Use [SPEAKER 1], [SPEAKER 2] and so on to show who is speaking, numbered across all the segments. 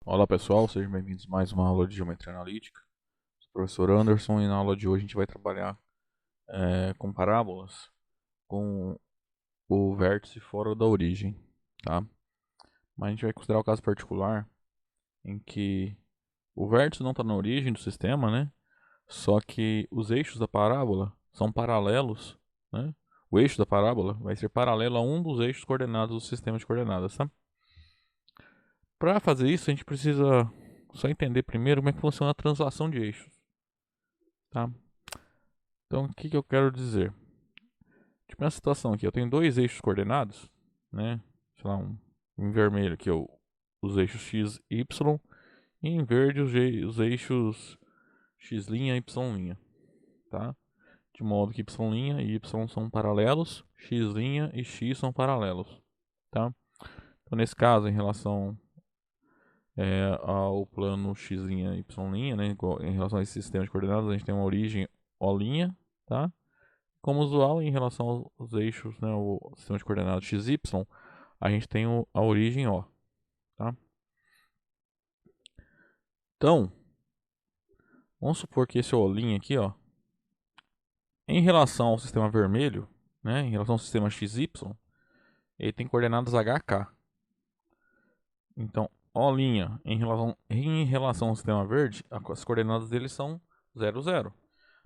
[SPEAKER 1] Olá pessoal, sejam bem-vindos a mais uma aula de Geometria Analítica. Sou o professor Anderson e na aula de hoje a gente vai trabalhar com parábolas com o vértice fora da origem, tá? Mas a gente vai considerar o caso particular em que o vértice não está na origem do sistema, né? Só que os eixos da parábola são paralelos, né? O eixo da parábola vai ser paralelo a um dos eixos coordenados do sistema de coordenadas, tá? Para fazer isso, a gente precisa só entender primeiro como é que funciona a translação de eixos, tá? Então, o que eu quero dizer? Tipo, nessa situação aqui, eu tenho dois eixos coordenados, né? Sei lá, em vermelho aqui os eixos x, y, e em verde os eixos x' e y', tá? De modo que y' e y são paralelos, x' e x são paralelos, tá? Então, nesse caso, em relação ao plano x', y', né? Em relação a esse sistema de coordenadas, a gente tem uma origem O', tá? Como usual, em relação aos eixos, né, o sistema de coordenadas x, y, a gente tem a origem O, tá? Então, vamos supor que esse O' aqui, ó, em relação ao sistema vermelho, né, em relação ao sistema x, y, ele tem coordenadas HK. Então, O' em relação ao sistema verde, as coordenadas dele são 0, 0.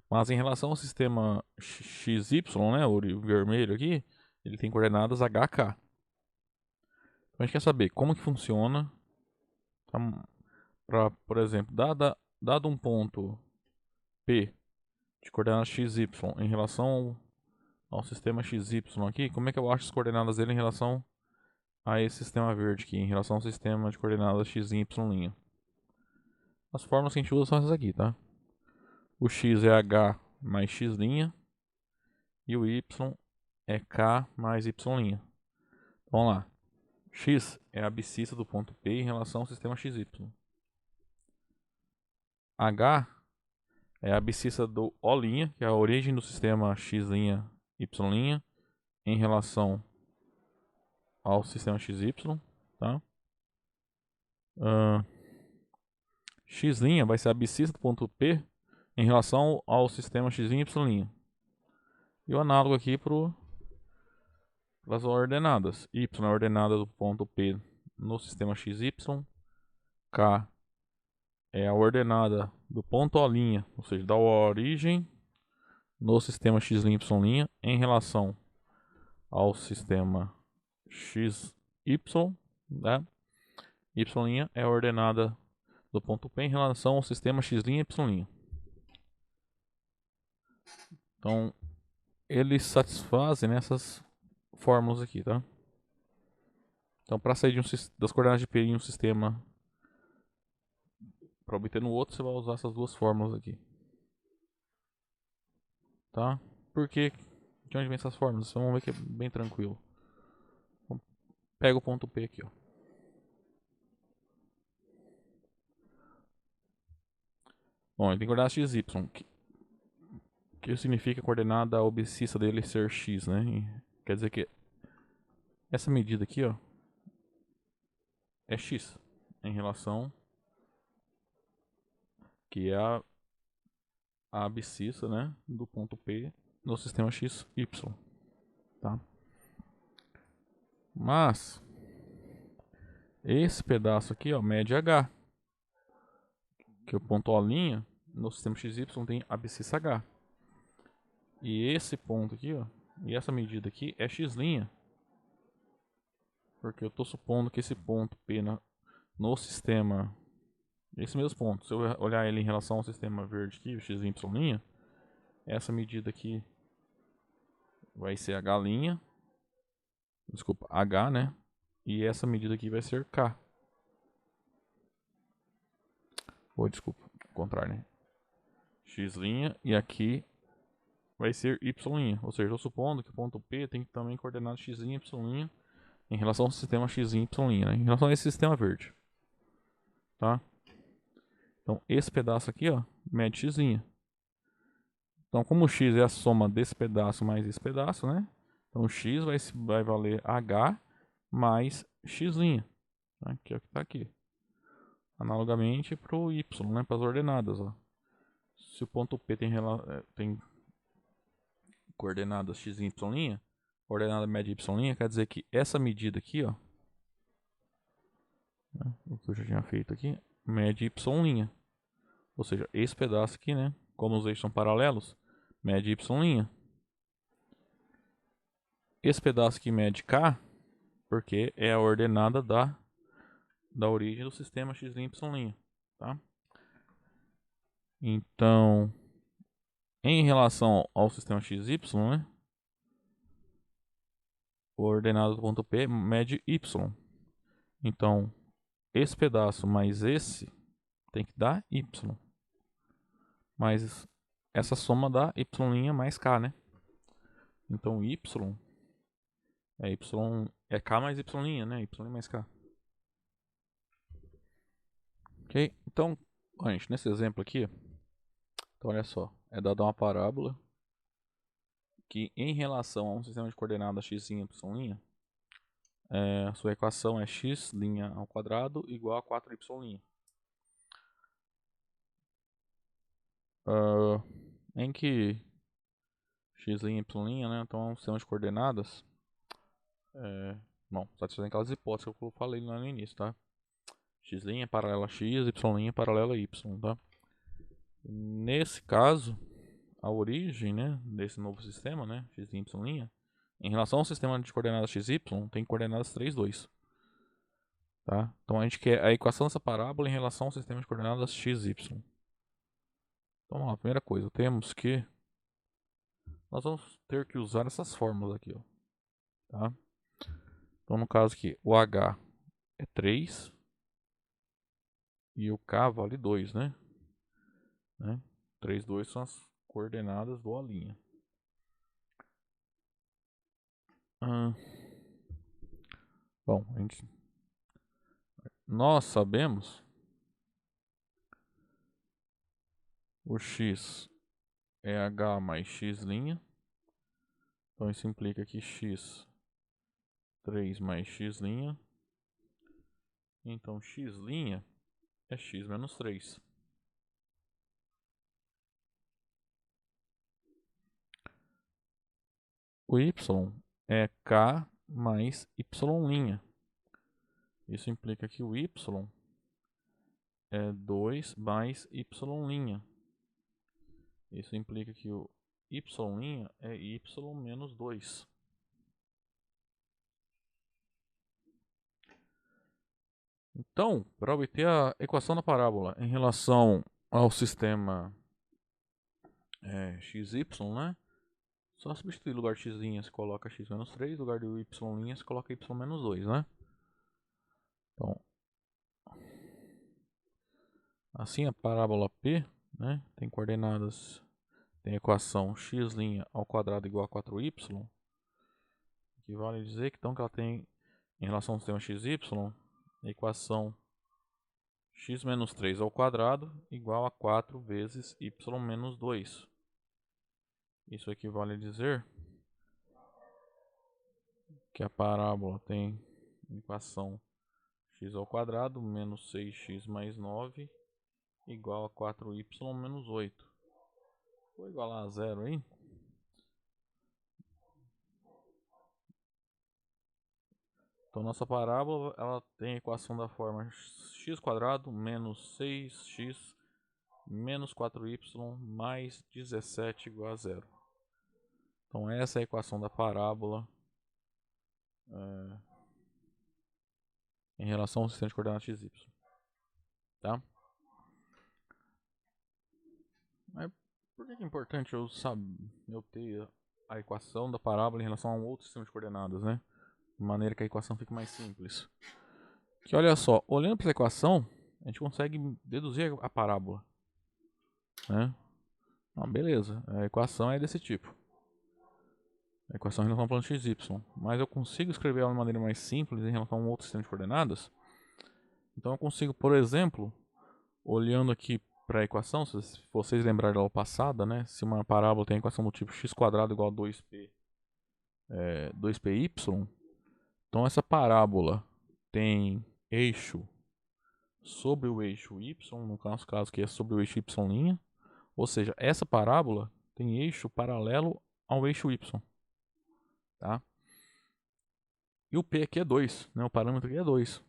[SPEAKER 1] Mas em relação ao sistema XY, né, o vermelho aqui, ele tem coordenadas HK. Então a gente quer saber como que funciona, tá? Por exemplo, dado um ponto P de coordenadas x, y em relação ao sistema x, y aqui, como é que eu acho as coordenadas dele em relação a esse sistema verde aqui, em relação ao sistema de coordenadas x, y'? As fórmulas que a gente usa são essas aqui, tá? O x é h mais x' e o y é k mais y'. Vamos lá. X é a abscissa do ponto P em relação ao sistema XY. H é a abscissa do O', que é a origem do sistema x', y', em relação ao sistema XY, tá? X' vai ser a abscissa do ponto P em relação ao sistema x', y'. E o análogo aqui para as ordenadas. Y é a ordenada do ponto P no sistema XY. K é a ordenada do ponto O', ou seja, da origem no sistema x', y' em relação ao sistema XY, né? Y' é a ordenada do ponto P em relação ao sistema x', y'. Então, eles satisfazem nessas fórmulas aqui, tá? Então, para sair das coordenadas de P em um sistema, para obter no outro, você vai usar essas duas fórmulas aqui, tá? Por que? De onde vem essas fórmulas? Vamos ver que é bem tranquilo. Então, pega o ponto P aqui, ó. Bom, ele tem coordenadas x, y, que significa a coordenada abscissa dele ser x, né? Quer dizer que essa medida aqui, ó, é x em relação que é a abscissa, né, do ponto P no sistema x, y, tá? Mas esse pedaço aqui, ó, mede h, que é o ponto O' no sistema x, y tem abscissa h. E esse ponto aqui, ó, e essa medida aqui é x', porque eu estou supondo que esse ponto P no sistema, esse mesmo ponto, se eu olhar ele em relação ao sistema verde aqui, o x', y', essa medida aqui vai ser h', desculpa, h, né? E essa medida aqui vai ser k. Ou desculpa, ao contrário, né? X' e aqui vai ser y'. Ou seja, eu estou supondo que o ponto P tem também coordenado x', y' em relação ao sistema x', y', né? Em relação a esse sistema verde, tá? Então, esse pedaço aqui, ó, mede x'. Então, como o x é a soma desse pedaço mais esse pedaço, né? Então, o x vai valer h mais x', tá? Que é o que está aqui. analogamente para o y, né, para as ordenadas. Ó. Se o ponto P tem coordenadas x e y', coordenada média y', quer dizer que essa medida aqui, ó, né, o que eu já tinha feito aqui, mede y'. Ou seja, esse pedaço aqui, né, como os eixos são paralelos, mede y'. Esse pedaço aqui mede k, porque é a ordenada da origem do sistema x', y', tá? Então, em relação ao sistema XY, né? O ordenado do ponto P mede Y. Então, esse pedaço mais esse tem que dar Y. Mas essa soma dá Y' mais K, né? Então, Y é K mais Y', né? Y mais K. Ok? Então, gente, nesse exemplo aqui, então olha só, é dada uma parábola que em relação a um sistema de coordenadas x', y', a sua equação é x' ao quadrado igual a 4y'. Em que x', y', né? Então é um sistema de coordenadas. Bom, satisfazendo aquelas hipóteses que eu falei lá no início, tá? X' é paralela a x, y' é paralela a y, tá? Nesse caso, a origem, né, desse novo sistema, né, x', y', em relação ao sistema de coordenadas x, y, tem coordenadas 3, 2. Tá? Então a gente quer a equação dessa parábola em relação ao sistema de coordenadas x, y. Então vamos lá, primeira coisa, temos que nós vamos ter que usar essas fórmulas aqui, ó. Tá? Então no caso aqui, o h é 3 e o k vale 2, né? 3, 2 são as coordenadas do A'. Bom, nós sabemos o x é h mais x'. Então isso implica que x 3 mais x'. Então x' é x menos 3. O y é k mais y'. Isso implica que o y é 2 mais y'. Isso implica que o y' é y menos 2. Então, para obter a equação da parábola em relação ao sistema xy, né? Só substituir o lugar de x', você coloca x menos 3, no lugar do y', você coloca y menos 2, né? Então, assim a parábola P, né, tem coordenadas, tem a equação x' ao quadrado igual a 4y, que vale dizer que, então, que ela tem, em relação ao sistema xy, a equação x menos 3 ao quadrado igual a 4 vezes y menos 2. Isso equivale a dizer que a parábola tem equação x ao quadrado menos 6x mais 9 igual a 4y menos 8. Vou igualar a zero aí. Então nossa parábola ela tem a equação da forma x quadrado menos 6x menos 4y mais 17 igual a zero. Então essa é a equação da parábola em relação ao sistema de coordenadas x, y. Tá? Mas por que é importante eu ter a equação da parábola em relação a um outro sistema de coordenadas, né? De maneira que a equação fique mais simples. Que olha só, olhando para essa equação, a gente consegue deduzir a parábola, né? Beleza, a equação é desse tipo. A equação em relação ao plano x, y. Mas eu consigo escrever ela de maneira mais simples em relação a um outro sistema de coordenadas. Então eu consigo, por exemplo, olhando aqui para a equação, se vocês lembrarem da aula passada, né? Se uma parábola tem a equação do tipo x quadrado igual a 2py, então essa parábola tem eixo sobre o eixo y, no nosso caso que é sobre o eixo y', ou seja, essa parábola tem eixo paralelo ao eixo y, tá? E o p aqui é 2, né? O parâmetro aqui é 2,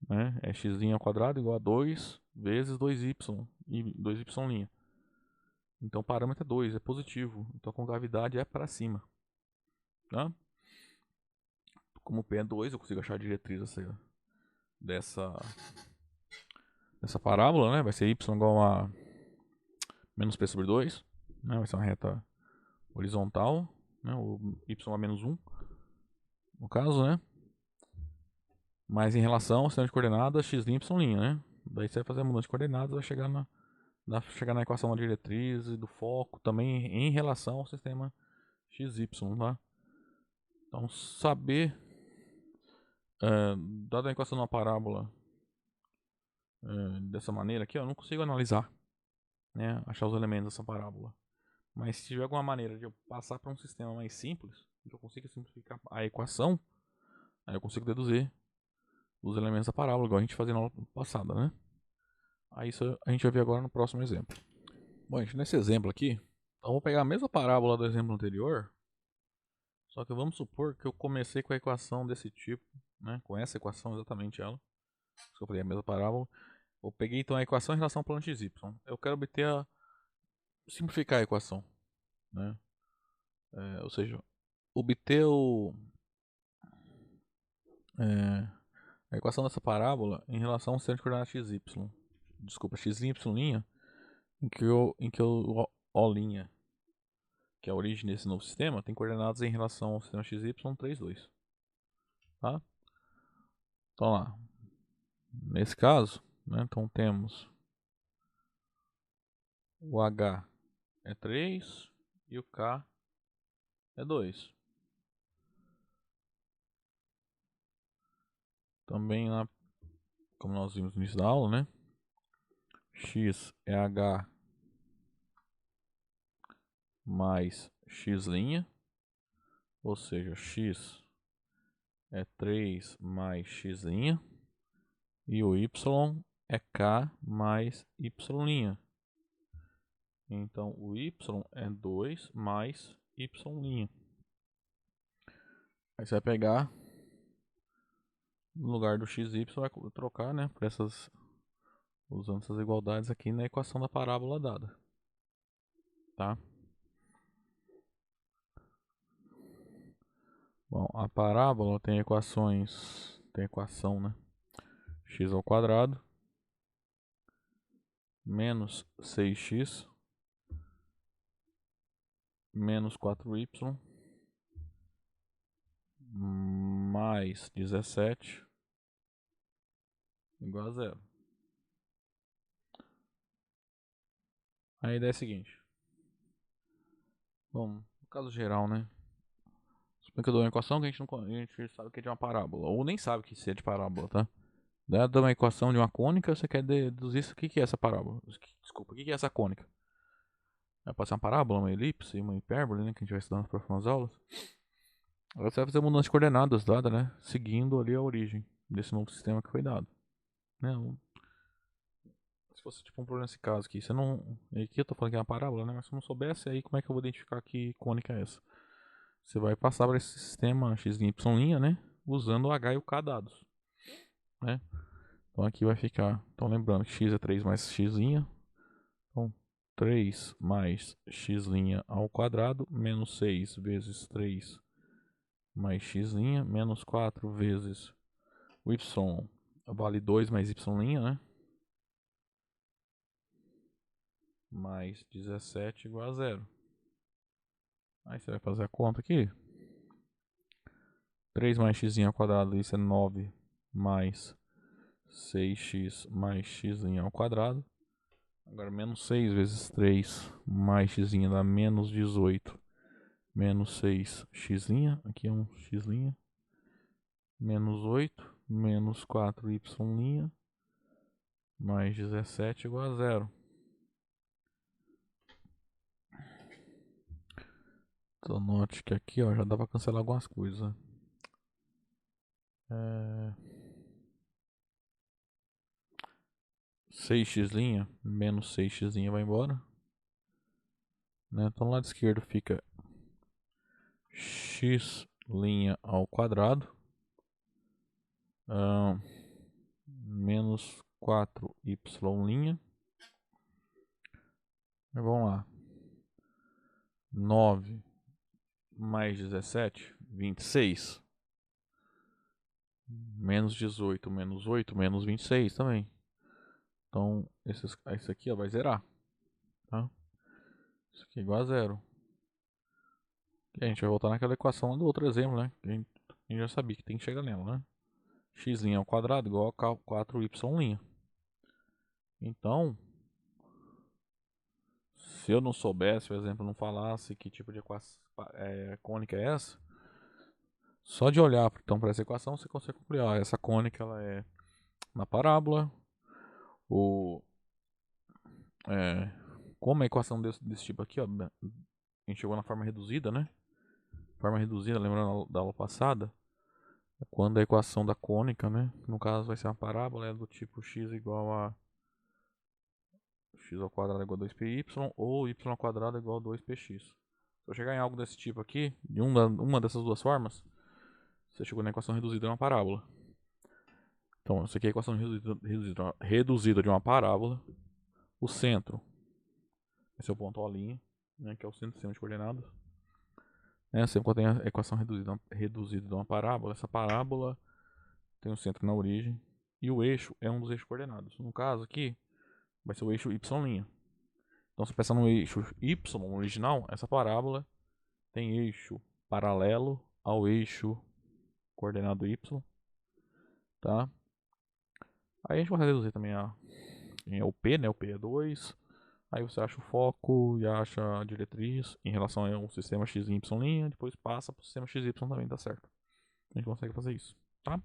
[SPEAKER 1] né? É x' ao quadrado igual a 2 vezes 2y e 2y'. Então o parâmetro é 2, é positivo. Então a concavidade é para cima, tá? Como o p é 2, eu consigo achar a diretriz dessa parábola, né? Vai ser y igual a menos p sobre 2, né? Vai ser uma reta horizontal, né? O y a menos 1, no caso, né? Mas em relação ao sistema de coordenadas x', y', né? Daí você vai fazer a mudança de coordenadas, vai chegar na equação da diretriz e do foco, também em relação ao sistema XY, tá? Então, saber, dada a equação de uma parábola dessa maneira aqui, eu não consigo analisar, né? Achar os elementos dessa parábola. Mas se tiver alguma maneira de eu passar para um sistema mais simples, que eu consiga simplificar a equação, aí eu consigo deduzir os elementos da parábola, igual a gente fazia na aula passada, né? Aí isso a gente vai ver agora no próximo exemplo. Bom, gente, nesse exemplo aqui, então eu vou pegar a mesma parábola do exemplo anterior, só que vamos supor que eu comecei com a equação desse tipo, né? Com essa equação exatamente ela. Se eu peguei a mesma parábola, eu peguei então a equação em relação ao plano xy. Eu quero simplificar a equação, né? Ou seja, obter a equação dessa parábola em relação ao sistema de coordenadas xy. Desculpa, x', y', em que o O', que é a origem desse novo sistema, tem coordenadas em relação ao sistema xy 3, 2. Tá? Então lá, nesse caso, né, então temos o H é 3 e o K é 2. Também lá, como nós vimos no início da aula, né? X é H mais X', ou seja, X é 3 mais X', e o Y é K mais Y'. Então o Y é 2 mais Y'. Aí você vai pegar, no lugar do XY, vai trocar, né, por usando essas igualdades aqui na equação da parábola dada. Tá? Bom, a parábola tem equação, né? X ao quadrado menos 6x menos 4y mais 17 igual a zero. A ideia é a seguinte. Bom, no caso geral, né? Suponho que eu dou uma equação que a gente sabe que é de uma parábola, ou nem sabe que isso é de parábola, tá? Dada uma equação de uma cônica, você quer deduzir o que é essa parábola. Desculpa, o que é essa cônica? Pode ser uma parábola, uma elipse, uma hipérbole, né? Que a gente vai estudar nas próximas aulas. Agora você vai fazer a mudança de coordenadas dada, né? Seguindo ali a origem desse novo sistema que foi dado. Né? Se fosse tipo um problema nesse caso aqui, você não. Aqui eu tô falando que é uma parábola, né? Mas se eu não soubesse, aí como é que eu vou identificar que cônica é essa? Você vai passar para esse sistema x', y', né? Usando o h e o k dados. Né? Então aqui vai ficar. Então lembrando que x é 3 mais x'. Então 3 mais x' ao quadrado menos 6 vezes 3 mais x', menos 4 vezes o y vale 2 mais y', né? Mais 17 igual a 0. Aí você vai fazer a conta aqui. 3 mais x' ao quadrado, isso é 9 mais 6x mais x' ao quadrado. Agora menos 6 vezes 3 mais x' dá menos 18 menos 6x', aqui é um x', menos 8 menos 4y' mais 17 igual a 0. Então note que aqui ó, já dá para cancelar algumas coisas. 6x' menos 6x' vai embora. Né? Então, no lado esquerdo fica x' ao quadrado menos 4y'. Vamos lá. 9 mais 17, 26. Menos 18 menos 8, menos 26 também. Então, esse aqui ó, vai zerar. Tá? Isso aqui é igual a zero. E a gente vai voltar naquela equação lá do outro exemplo, né? A gente já sabia que tem que chegar nela, né? X' ao quadrado igual a 4y'. Então, se eu não soubesse, por exemplo, não falasse que tipo de cônica é essa, só de olhar então para essa equação você consegue concluir. Essa cônica ela é na parábola. Como a equação desse tipo aqui, ó, a gente chegou na forma reduzida, né? Forma reduzida, lembrando da aula passada, quando a equação da cônica, né? No caso vai ser uma parábola, é do tipo x igual a x ao quadrado igual a 2py ou y ao quadrado igual a 2px. Se eu chegar em algo desse tipo aqui, de uma dessas duas formas, você chegou na equação reduzida de uma parábola. Então, isso aqui é a equação reduzida de uma parábola. O centro, esse é o ponto O', né, que é o centro do sistema de coordenadas. Sempre que eu tenho a equação reduzida de uma parábola, essa parábola tem o centro na origem e o eixo é um dos eixos coordenados. No caso aqui, vai ser o eixo y'. Então, se pensar no eixo y original, essa parábola tem eixo paralelo ao eixo coordenado y, tá? Aí a gente vai reduzir também o P, né? O P é 2. Aí você acha o foco e acha a diretriz em relação ao sistema x e y', depois passa para o sistema xy também, tá certo? A gente consegue fazer isso, tá?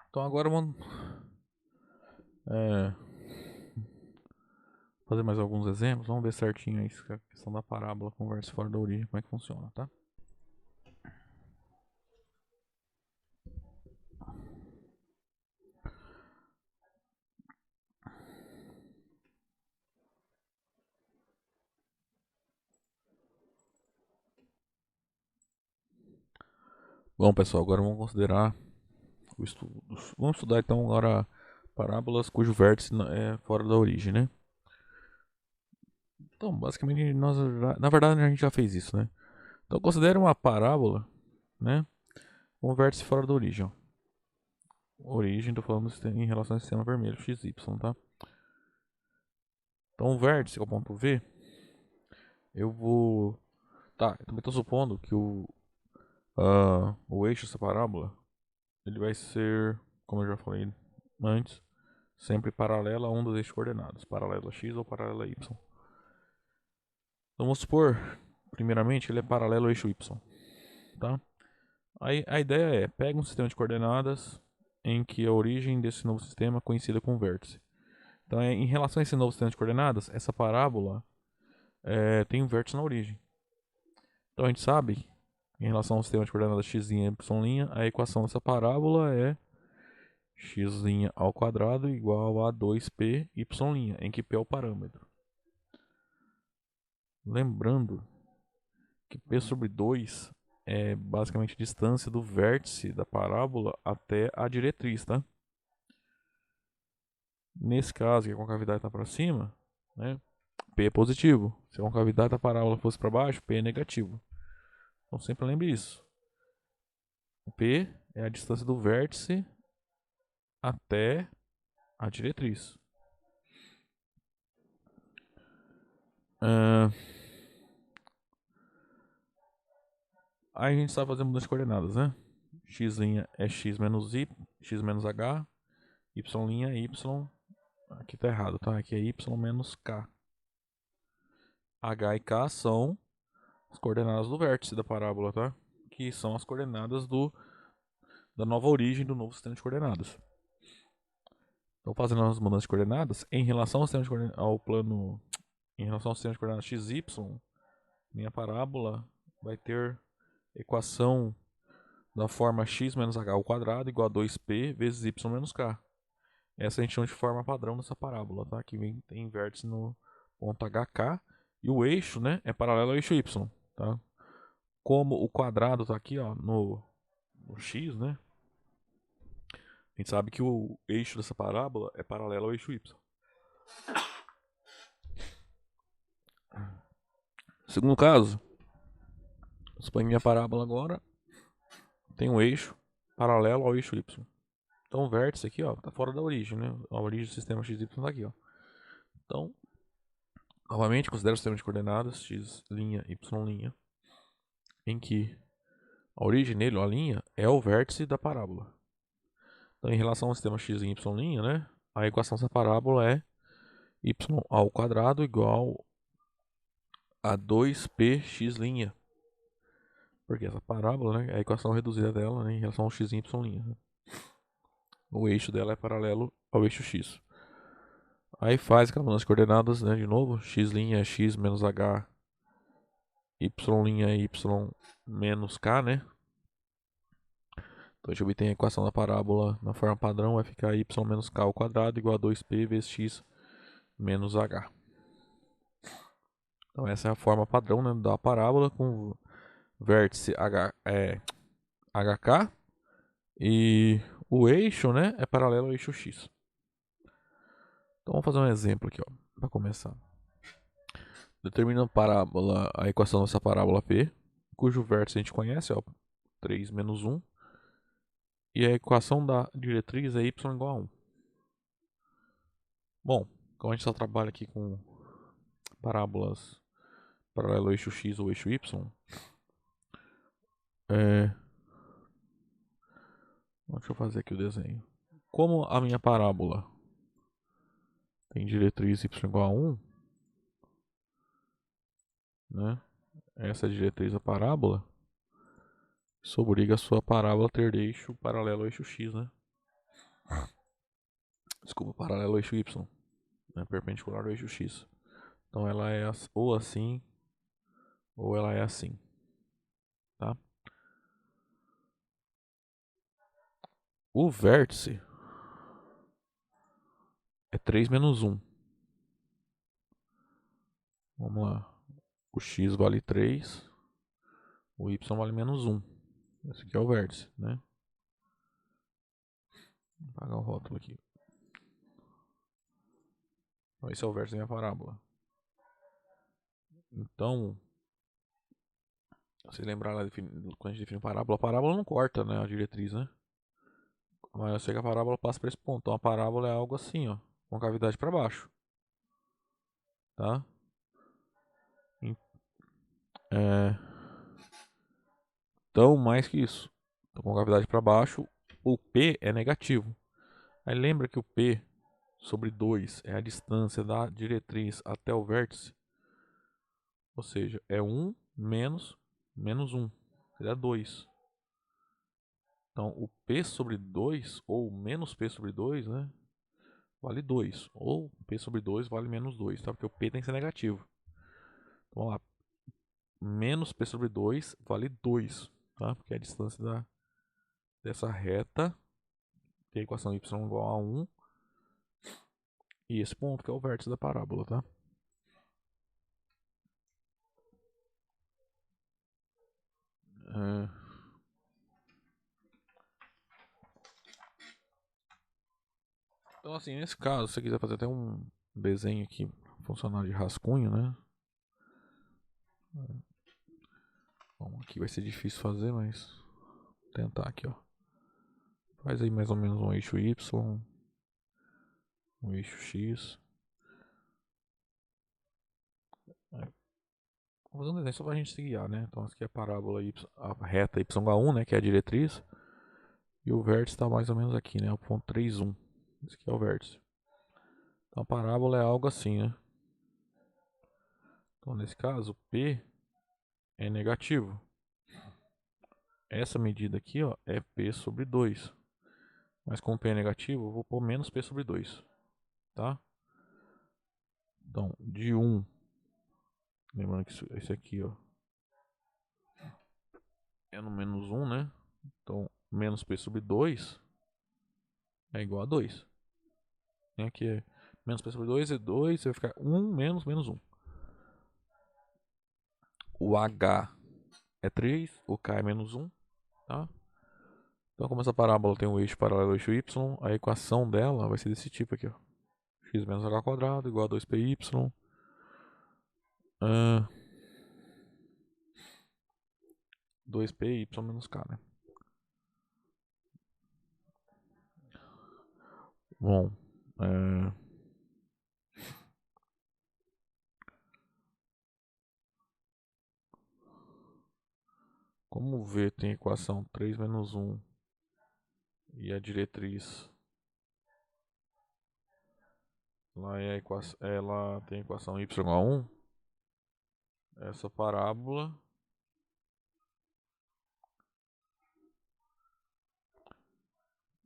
[SPEAKER 1] Então agora vamos fazer mais alguns exemplos. Vamos ver certinho aí a questão da parábola com vértice fora da origem, como é que funciona, tá? Bom, pessoal, agora vamos considerar o estudo. Vamos estudar então agora parábolas cujo vértice é fora da origem, né? Então, basicamente, na verdade a gente já fez isso, né? Então, considere uma parábola, né? Com vértice fora da origem. Ó. Origem, estou falando em relação ao sistema vermelho, XY, tá? Então, o vértice, que é o ponto V, eu vou... Tá, eu também estou supondo que o eixo dessa parábola, ele vai ser, como eu já falei antes, sempre paralelo a um dos eixos coordenados, paralelo a x ou paralelo a y. Então, vamos supor, primeiramente, que ele é paralelo ao eixo y, tá? Aí a ideia é, pega um sistema de coordenadas em que a origem desse novo sistema coincida com o vértice. Então, em relação a esse novo sistema de coordenadas, essa parábola tem um vértice na origem. Então, a gente sabe, em relação ao sistema de coordenadas x' e y', a equação dessa parábola é x' ao quadrado igual a 2p y', em que p é o parâmetro. Lembrando que p sobre 2 é basicamente a distância do vértice da parábola até a diretriz, tá? Nesse caso, que a concavidade está para cima, né, P é positivo. Se a concavidade da parábola fosse para baixo, P é negativo. Então sempre lembre isso. P é a distância do vértice até a diretriz. Aí a gente sabe fazer mudança de coordenadas, né? X' é x menos y, x menos h, y' é y. Aqui tá errado, tá? Aqui é y menos k. H e k são as coordenadas do vértice da parábola, tá? Que são as coordenadas da nova origem do novo sistema de coordenadas. Então, fazendo as mudanças de coordenadas, em relação ao sistema de em relação ao sistema de coordenadas xy, minha parábola vai ter equação da forma x menos h ao quadrado igual a 2p vezes y menos k. Essa a gente chama de forma padrão dessa parábola, tá? Que tem vértice no ponto HK e o eixo, né, é paralelo ao eixo Y, tá? Como o quadrado tá aqui, ó, no X, né? A gente sabe que o eixo dessa parábola é paralelo ao eixo Y. Segundo caso, suponho que minha parábola agora tem um eixo paralelo ao eixo Y. Então o vértice aqui, ó, tá fora da origem, né? A origem do sistema XY tá aqui, ó. Então, novamente, considero o sistema de coordenadas x', y', em que a origem nele, ó, a linha, é o vértice da parábola. Então, em relação ao sistema x em y', né? A equação dessa parábola é y ao quadrado igual a 2px'. Porque essa parábola, né, é a equação reduzida dela, né, em relação ao x em y'. Né? O eixo dela é paralelo ao eixo x. Aí faz aquela mudança de coordenadas, né, de novo. X' é x menos h, y' é y menos k, né? Então a gente obtém a equação da parábola na forma padrão, vai ficar y menos k ao quadrado igual a 2p vezes x menos h. Então essa é a forma padrão, né, da parábola com vértice HK e o eixo, né, é paralelo ao eixo x. Então vamos fazer um exemplo aqui, ó, para começar. Determina a equação dessa parábola P, cujo vértice a gente conhece, ó, 3 menos 1. E a equação da diretriz é y igual a 1. Bom, como a gente só trabalha aqui com parábolas paralelo ao eixo x ou eixo y, deixa eu fazer aqui o desenho. Como a minha parábola tem diretriz y igual a 1, né? Essa é a diretriz da parábola. Isso obriga a sua parábola a ter eixo paralelo ao eixo x, né? Desculpa, paralelo ao eixo y, né? Perpendicular ao eixo x. Então ela é ou assim, ou ela é assim, tá? O vértice é 3 menos 1. Vamos lá. O x vale 3, o y vale menos 1. Esse aqui é o vértice, né? Vou apagar o rótulo aqui. Então esse é o vértice da minha parábola. Então, se lembrar lá quando a gente define parábola, a parábola não corta, né, a diretriz, né? Mas eu sei que a parábola passa por esse ponto. Então a parábola é algo assim, ó, com a cavidade para baixo, tá? É... Então, mais que isso, tô com a cavidade para baixo, o P é negativo. Aí lembra que o P sobre 2 é a distância da diretriz até o vértice? Ou seja, é 1 menos 1. Seria 2. Então, o P sobre 2, ou menos P sobre 2, né? Vale 2. Ou P sobre 2 vale menos 2, tá? Porque o P tem que ser negativo. Então, vamos lá. Menos P sobre 2 vale 2, tá? Porque é a distância dessa reta, que é a equação y igual a 1. E esse ponto que é o vértice da parábola, tá? Então, assim, nesse caso, se você quiser fazer até um desenho aqui, funcionar de rascunho, né? Bom, aqui vai ser difícil fazer, mas vou tentar aqui, ó. Faz aí mais ou menos um eixo Y, um eixo X. Vou fazer um desenho só pra gente se guiar, né? Então, aqui é a parábola Y, a reta Y igual a 1, né? Que é a diretriz. E o vértice está mais ou menos aqui, né? O ponto 3, 1. Esse aqui é o vértice. Então, a parábola é algo assim, né? Então, nesse caso, P é negativo. Essa medida aqui, ó, é P sobre 2. Mas como P é negativo, eu vou pôr menos P sobre 2. Tá? Então, de 1. Lembrando que esse aqui, ó, é no menos 1, né? Então, menos P sobre 2 é igual a 2. Tem aqui é menos P sobre 2 é 2, vai ficar 1 menos menos 1. O H é 3, o K é menos 1, tá? Então como essa parábola tem um eixo paralelo ao eixo Y, a equação dela vai ser desse tipo aqui, ó. X menos H quadrado igual a 2PY. 2PY menos K, né? Bom, como V tem equação 3 menos 1 e a diretriz ela tem equação y igual a 1, essa parábola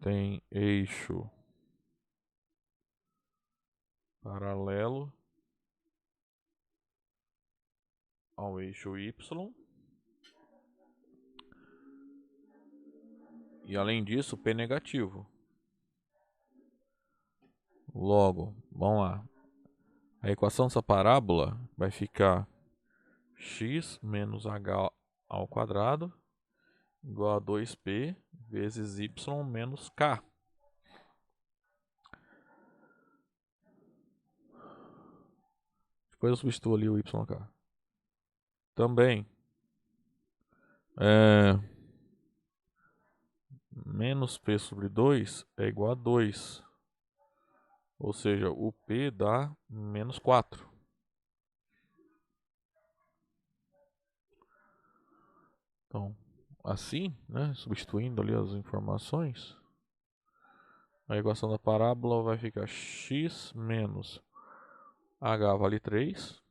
[SPEAKER 1] tem eixo paralelo ao eixo y e além disso P negativo. Logo, vamos lá. A equação dessa parábola vai ficar x menos h ao quadrado igual a 2p vezes y menos k. Depois eu substituo ali o YK. Também menos P sobre 2 é igual a 2. Ou seja, o P dá menos 4. Então, assim, né, substituindo ali as informações, a equação da parábola vai ficar x menos h vale 3.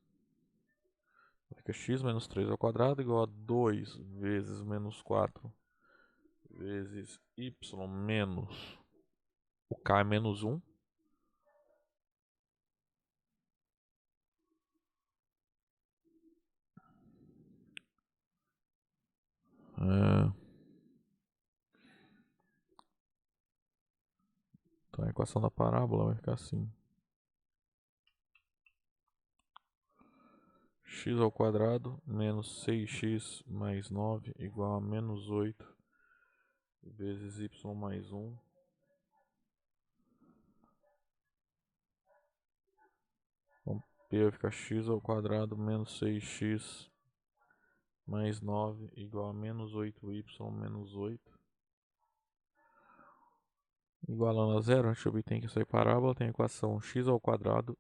[SPEAKER 1] Fica x menos 3 ao quadrado igual a 2 vezes menos 4 vezes y menos o k é menos 1. Então a equação da parábola vai ficar assim. X ao quadrado menos 6x mais 9 igual a menos 8 vezes y mais 1. Então, P vai ficar x ao quadrado menos 6x mais 9 igual a menos 8y menos 8. Igualando a zero, a gente obtém que essa parábola tem a equação x ao quadrado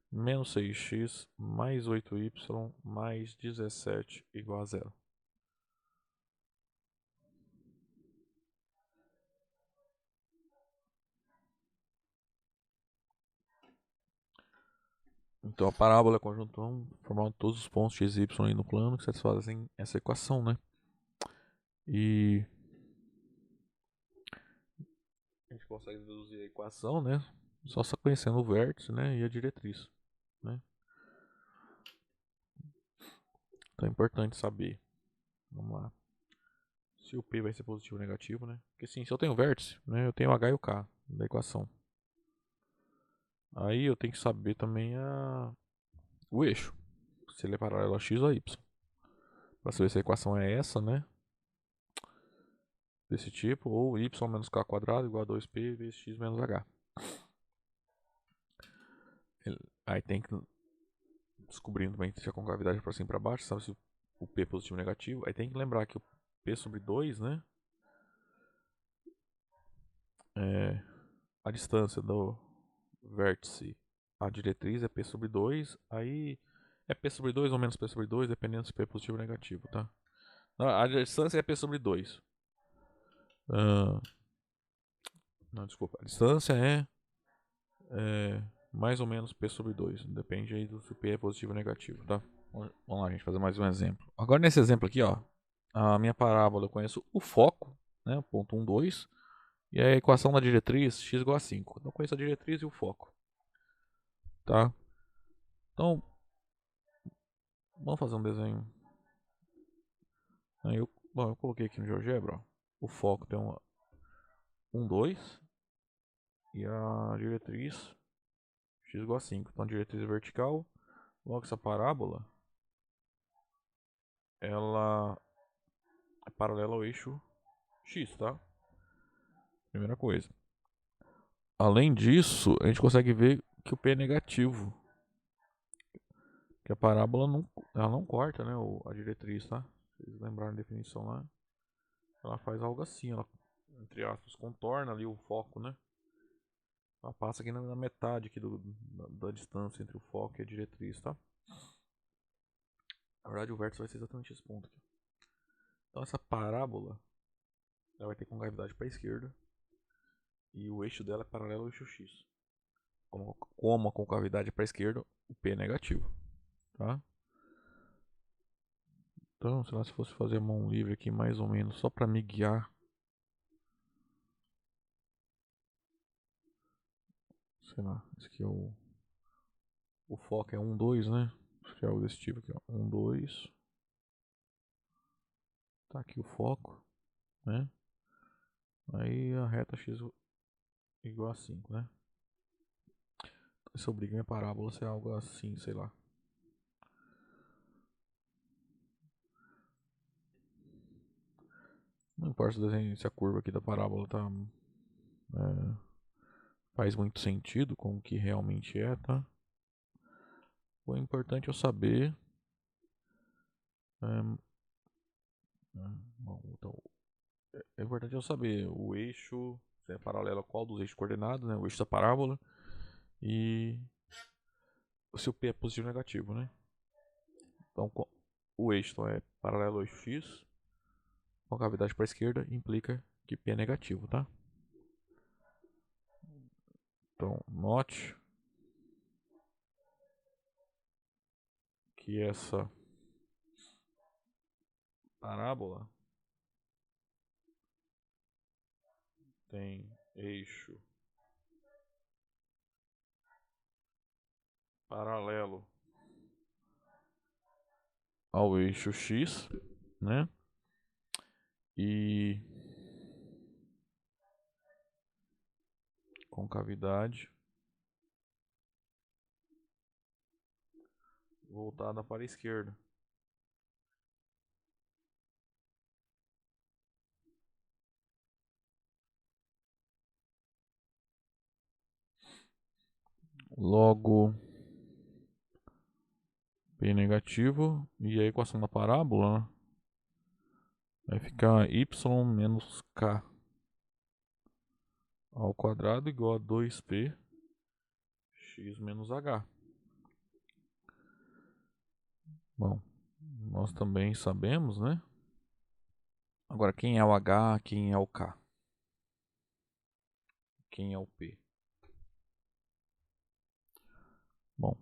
[SPEAKER 1] menos 6x mais 8y mais 17 igual a zero. Então a parábola é conjuntão formando todos os pontos x e y aí no plano que satisfazem essa equação, né? E a gente consegue deduzir a equação, né? Só conhecendo o vértice, né? E a diretriz, né? Então é importante saber. Vamos lá. Se o P vai ser positivo ou negativo, né? Porque sim, se eu tenho vértice, né? Eu tenho H e o K da equação. Aí eu tenho que saber também o eixo. Se ele é paralelo a x ou a y. Para saber se a equação é essa, né? Desse tipo. Ou y menos k quadrado igual a 2p vezes x menos h. Aí tem que descobrindo também se a concavidade para cima e para baixo, sabe se o P é positivo ou negativo. Aí tem que lembrar que o P sobre 2, né? A distância do vértice à diretriz é P sobre 2. Aí é P sobre 2 ou menos P sobre 2, dependendo se P é positivo ou negativo, tá? A distância é P sobre 2. Não, desculpa. A distância é mais ou menos P sobre 2. Depende aí do se P é positivo ou negativo, tá? Vamos lá, gente, fazer mais um exemplo. Agora nesse exemplo aqui, ó, a minha parábola eu conheço o foco, né, ponto 1, 2, e a equação da diretriz x igual a 5. Então eu conheço a diretriz e o foco, tá? Então, vamos fazer um desenho. Aí eu coloquei aqui no GeoGebra, ó, o foco tem 1, 2, e a diretriz x igual a 5. Então a diretriz é vertical, logo essa parábola ela é paralela ao eixo x, tá? Primeira coisa. Além disso, a gente consegue ver que o P é negativo. Que a parábola ela não corta, né, a diretriz, tá? Vocês lembraram a definição lá? Ela faz algo assim, ela, entre aspas, contorna ali o foco, né? Ela passa aqui na metade aqui da distância entre o foco e a diretriz, tá? Na verdade, o vértice vai ser exatamente esse ponto aqui. Então essa parábola ela vai ter concavidade para a esquerda e o eixo dela é paralelo ao eixo x. Como a concavidade é para a esquerda, o P é negativo, tá? Então, sei lá, se fosse fazer a mão livre aqui mais ou menos, só para me guiar. Sei lá, esse aqui é o foco é 1, 2, né? Acho que é algo desse tipo aqui, ó. 1, 2. Tá aqui o foco, né? Aí a reta x igual a 5, né? Isso obriga minha parábola a ser algo assim, sei lá. Não importa se a curva aqui da parábola tá, faz muito sentido com o que realmente é, tá? O importante é eu saber. Bom, então, é importante eu saber o eixo, se é paralelo a qual dos eixos coordenados, né? O eixo da parábola. E se o P é positivo ou negativo, né? Então, o eixo então, é paralelo ao eixo x, concavidade para a esquerda, implica que P é negativo, tá? Então, note que essa parábola tem eixo paralelo ao eixo x, né? E concavidade voltada para a esquerda. Logo, P negativo. E a equação da parábola, né, vai ficar y menos k ao quadrado igual a 2p x menos h. Bom, nós também sabemos, né? Agora, quem é o h, quem é o k? Quem é o p? Bom,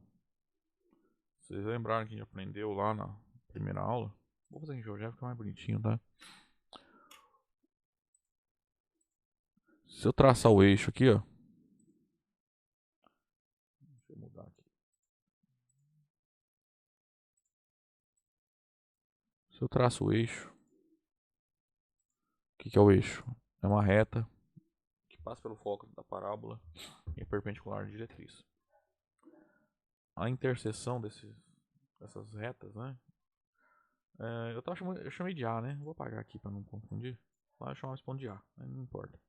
[SPEAKER 1] vocês lembraram que a gente aprendeu lá na primeira aula? Vou fazer em GeoGebra, fica mais bonitinho, tá? Se eu traçar o eixo aqui, ó. Deixa eu mudar aqui. Se eu traço o eixo, o que é o eixo? É uma reta que passa pelo foco da parábola e é perpendicular à diretriz. A interseção dessas retas, né? Eu chamei de A, né? Vou apagar aqui para não confundir. Lá eu chamava esse ponto de A, mas não importa.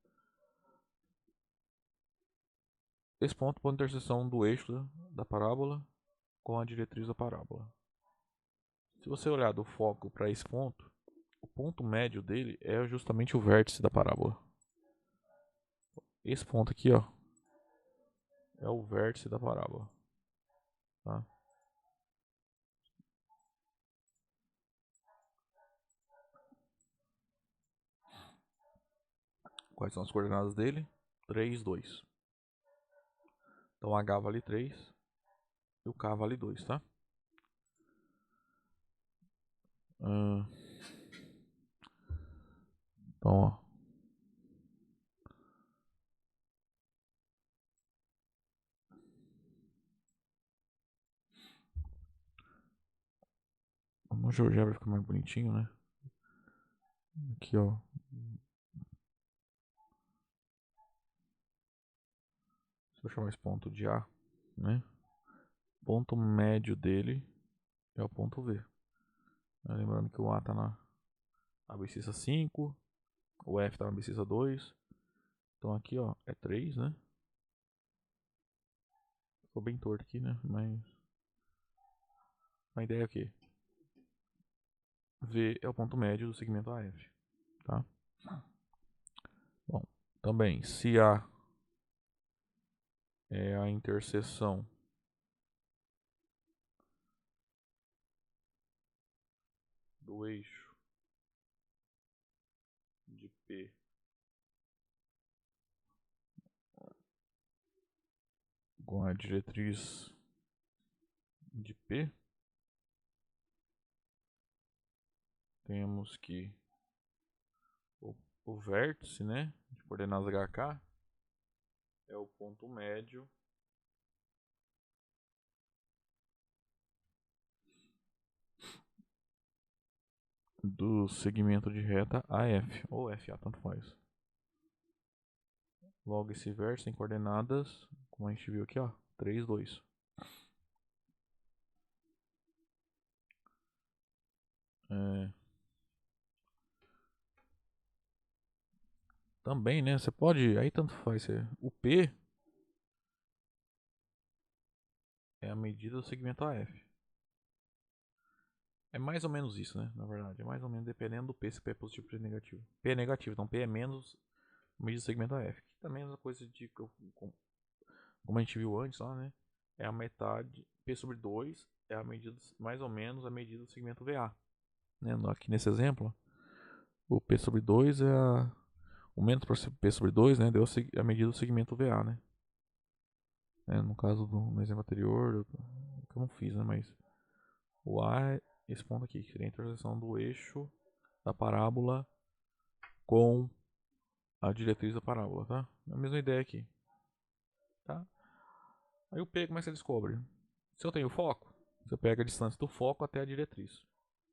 [SPEAKER 1] Esse ponto é a interseção do eixo da parábola com a diretriz da parábola. Se você olhar do foco para esse ponto, o ponto médio dele é justamente o vértice da parábola. Esse ponto aqui, ó, é o vértice da parábola. Tá? Quais são as coordenadas dele? 3, 2. Então H vale 3 e o K vale 2, tá? Então, ó. No GeoGebra fica mais bonitinho, né? Aqui, ó. Se eu chamar esse ponto de A, né? O ponto médio dele é o ponto V. Lembrando que o A está na abscissa 5, o F está na abscissa 2. Então aqui, ó, é 3, né? Ficou bem torto aqui, né? Mas a ideia é o quê? V é o ponto médio do segmento AF, tá? Bom, também, se A é a interseção do eixo de P com a diretriz de P, temos que o vértice, né, de coordenadas HK é o ponto médio do segmento de reta AF, ou FA, tanto faz. Logo, esse vértice tem coordenadas, como a gente viu aqui, ó, 3, 2. Também, né, você pode, aí tanto faz, o P é a medida do segmento AF. É mais ou menos isso, né, na verdade, é mais ou menos dependendo do P, se P é positivo ou P é negativo. P é negativo, então P é menos a medida do segmento AF, que também é uma coisa de, como a gente viu antes lá, né, é a metade, P sobre 2 é a medida, mais ou menos a medida do segmento VA. Né, aqui nesse exemplo, o P sobre 2 é o menos P sobre 2, né, deu a medida do segmento VA, né. No caso no exemplo anterior, que eu não fiz, né, mas o A é esse ponto aqui, que seria a interseção do eixo da parábola com a diretriz da parábola, tá? É a mesma ideia aqui, tá? Aí o P, como é que você descobre? Se eu tenho foco, você pega a distância do foco até a diretriz.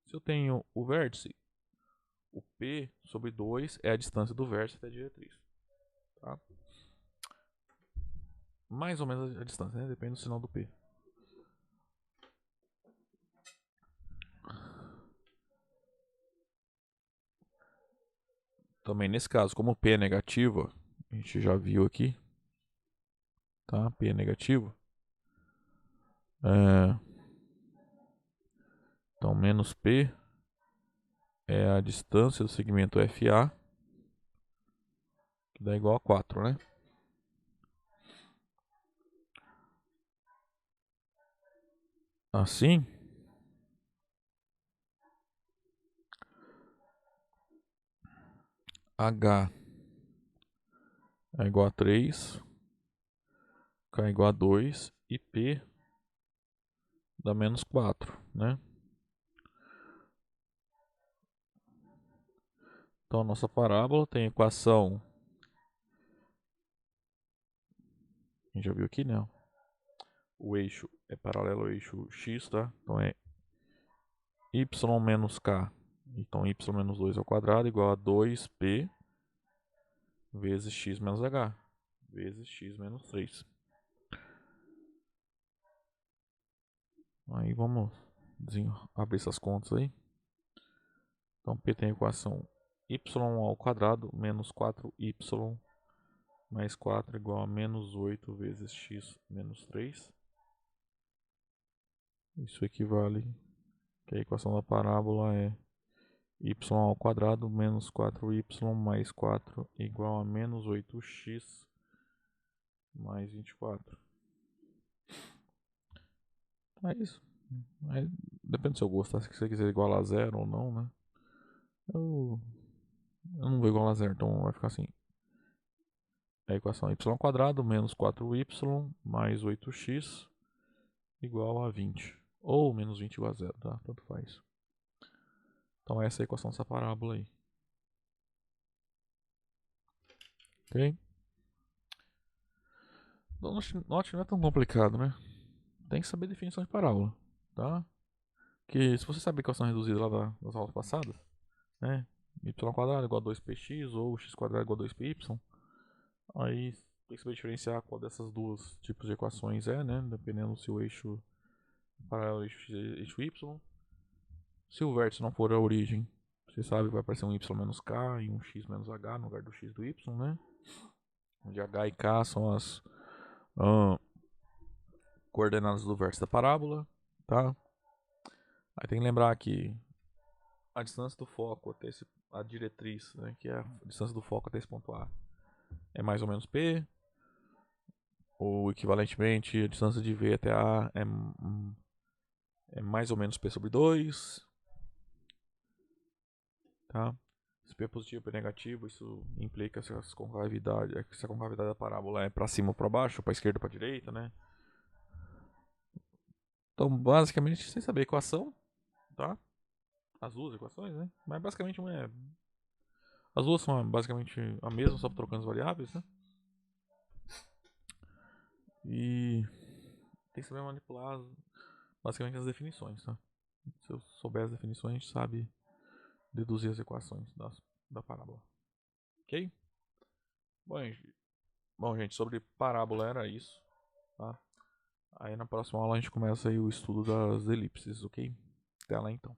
[SPEAKER 1] Se eu tenho o vértice, o P sobre 2 é a distância do vértice até a diretriz, tá? Mais ou menos a distância, né? Depende do sinal do P. Também nesse caso, como o P é negativo, a gente já viu aqui, tá? P é negativo. Então, menos P é a distância do segmento FA, que dá igual a 4, né? Assim, H é igual a 3, K é igual a 2 e P dá menos 4, né? Então a nossa parábola tem a equação, a gente já viu aqui, né? O eixo é paralelo ao eixo x, tá? Então é y menos k, então y menos 2 ao quadrado igual a 2p vezes x menos h, vezes x menos 3. Aí vamos abrir essas contas aí. Então P tem a equação y ao quadrado menos 4y mais 4 igual a menos 8 vezes x menos 3. Isso equivale que a equação da parábola é y ao quadrado menos 4y mais 4 igual a menos 8x mais 24. É isso. Aí, depende do seu gosto, tá? Se você quiser igual a zero ou não, né? Eu não vou igual a zero, então vai ficar assim. A equação é y ao quadrado menos 4y mais 8x igual a 20. Ou menos 20 igual a zero, tá? Tanto faz. Então essa é a equação dessa parábola aí. Ok? Note que não é tão complicado, né? Tem que saber a definição de parábola, tá? Que se você saber a equação reduzida lá das aulas passadas, né? Y ao quadrado igual a 2px ou x quadrado igual a 2py, aí tem que saber diferenciar qual dessas duas tipos de equações é, né? Dependendo se o eixo paralelo ao eixo y. Se o vértice não for a origem, você sabe que vai aparecer um y menos k e um x menos h no lugar do x do y, né? Onde h e k são as coordenadas do vértice da parábola, tá? Aí tem que lembrar que a distância do foco até a diretriz, né, que é a distância do foco até esse ponto A, é mais ou menos P, ou equivalentemente a distância de V até A é mais ou menos P sobre 2, tá? Se P é positivo, P é negativo, isso implica se a concavidade da parábola é para cima ou para baixo, para esquerda ou para direita, né? Então, basicamente, sem saber a equação, tá? As duas equações, né? Mas basicamente uma é. As duas são basicamente a mesma, só trocando as variáveis, né? E tem que saber manipular basicamente as definições, tá? Se eu souber as definições, a gente sabe deduzir as equações da parábola. Ok? Bom, gente, sobre parábola era isso, tá? Aí na próxima aula a gente começa aí o estudo das elipses, ok? Até lá então.